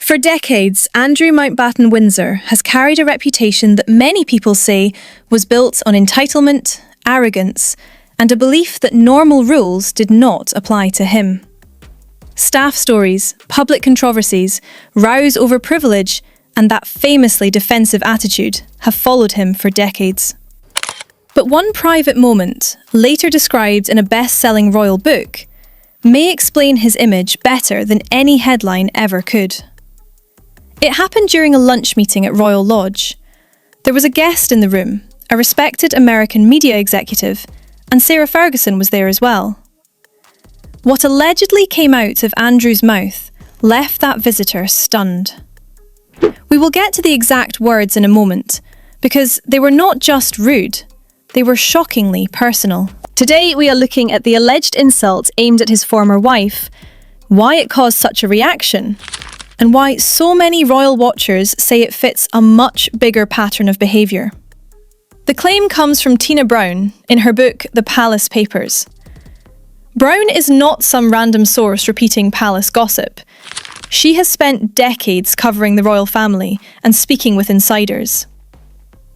For decades, Andrew Mountbatten-Windsor has carried a reputation that many people say was built on entitlement, arrogance, and a belief that normal rules did not apply to him. Staff stories, public controversies, rows over privilege, and that famously defensive attitude have followed him for decades. But one private moment, later described in a best-selling royal book, may explain his image better than any headline ever could. It happened during a lunch meeting at Royal Lodge. There was a guest in the room, a respected American media executive, and Sarah Ferguson was there as well. What allegedly came out of Andrew's mouth left that visitor stunned. We will get to the exact words in a moment, because they were not just rude, they were shockingly personal. Today we are looking at the alleged insult aimed at his former wife, why it caused such a reaction, and why so many royal watchers say it fits a much bigger pattern of behaviour. The claim comes from Tina Brown in her book The Palace Papers. Brown is not some random source repeating palace gossip. She has spent decades covering the royal family and speaking with insiders.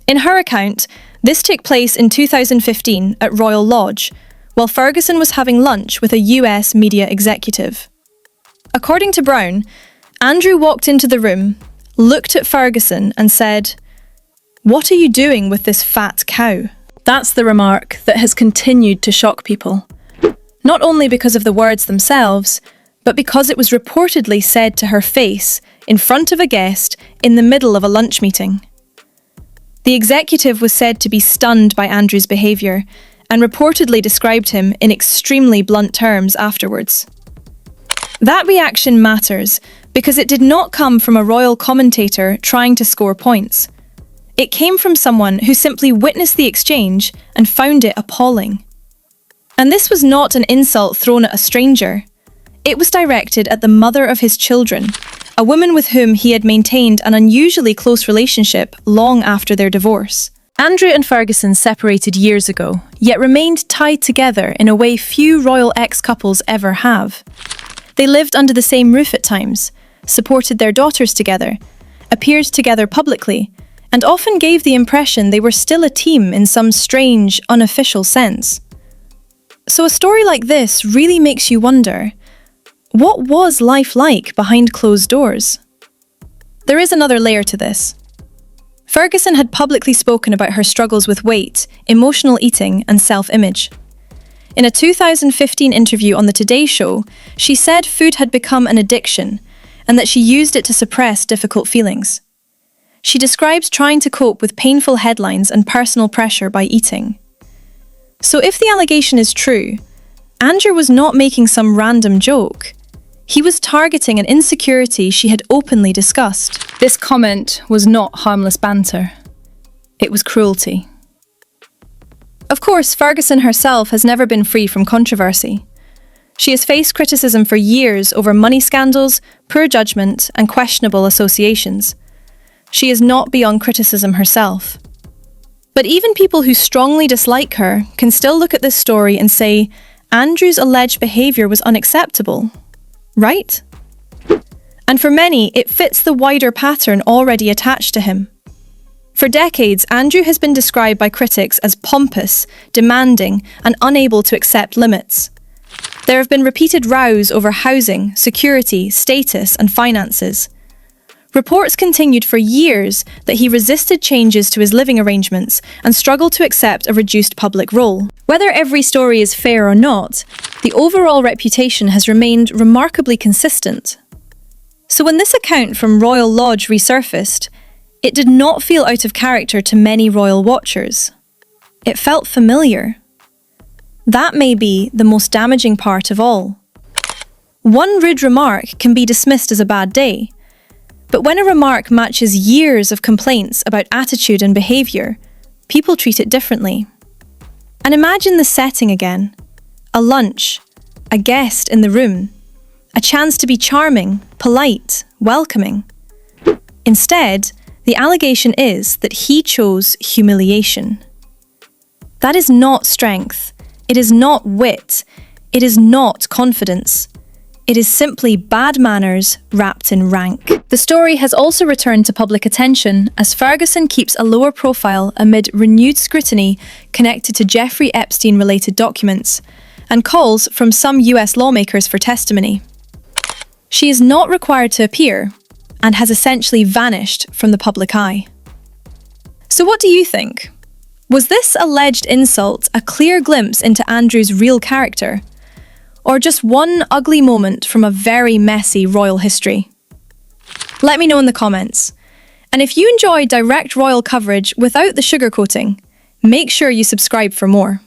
In her account, this took place in 2015 at Royal Lodge, while Ferguson was having lunch with a US media executive. According to Brown, Andrew walked into the room, looked at Ferguson and said, "What are you doing with this fat cow?" That's the remark that has continued to shock people. Not only because of the words themselves, but because it was reportedly said to her face in front of a guest in the middle of a lunch meeting. The executive was said to be stunned by Andrew's behaviour and reportedly described him in extremely blunt terms afterwards. That reaction matters because it did not come from a royal commentator trying to score points. It came from someone who simply witnessed the exchange and found it appalling. And this was not an insult thrown at a stranger. It was directed at the mother of his children, a woman with whom he had maintained an unusually close relationship long after their divorce. Andrew and Ferguson separated years ago, yet remained tied together in a way few royal ex-couples ever have. They lived under the same roof at times, supported their daughters together, appeared together publicly, and often gave the impression they were still a team in some strange, unofficial sense. So a story like this really makes you wonder, what was life like behind closed doors? There is another layer to this. Ferguson had publicly spoken about her struggles with weight, emotional eating, and self-image. In a 2015 interview on The Today Show, she said food had become an addiction and that she used it to suppress difficult feelings. She describes trying to cope with painful headlines and personal pressure by eating. So if the allegation is true, Andrew was not making some random joke. He was targeting an insecurity she had openly discussed. This comment was not harmless banter. It was cruelty. Of course, Ferguson herself has never been free from controversy. She has faced criticism for years over money scandals, poor judgment, and questionable associations. She is not beyond criticism herself. But even people who strongly dislike her can still look at this story and say, Andrew's alleged behaviour was unacceptable, right? And for many, it fits the wider pattern already attached to him. For decades, Andrew has been described by critics as pompous, demanding, and unable to accept limits. There have been repeated rows over housing, security, status, and finances. Reports continued for years that he resisted changes to his living arrangements and struggled to accept a reduced public role. Whether every story is fair or not, the overall reputation has remained remarkably consistent. So when this account from Royal Lodge resurfaced, it did not feel out of character to many royal watchers. It felt familiar. That may be the most damaging part of all. One rude remark can be dismissed as a bad day, but when a remark matches years of complaints about attitude and behaviour, people treat it differently. And imagine the setting again. A lunch, a guest in the room, a chance to be charming, polite, welcoming. Instead, the allegation is that he chose humiliation. That is not strength. It is not wit. It is not confidence. It is simply bad manners wrapped in rank. The story has also returned to public attention as Ferguson keeps a lower profile amid renewed scrutiny connected to Jeffrey Epstein-related documents and calls from some US lawmakers for testimony. She is not required to appear and has essentially vanished from the public eye. So what do you think? Was this alleged insult a clear glimpse into Andrew's real character? Or just one ugly moment from a very messy royal history? Let me know in the comments. And if you enjoy direct royal coverage without the sugarcoating, make sure you subscribe for more.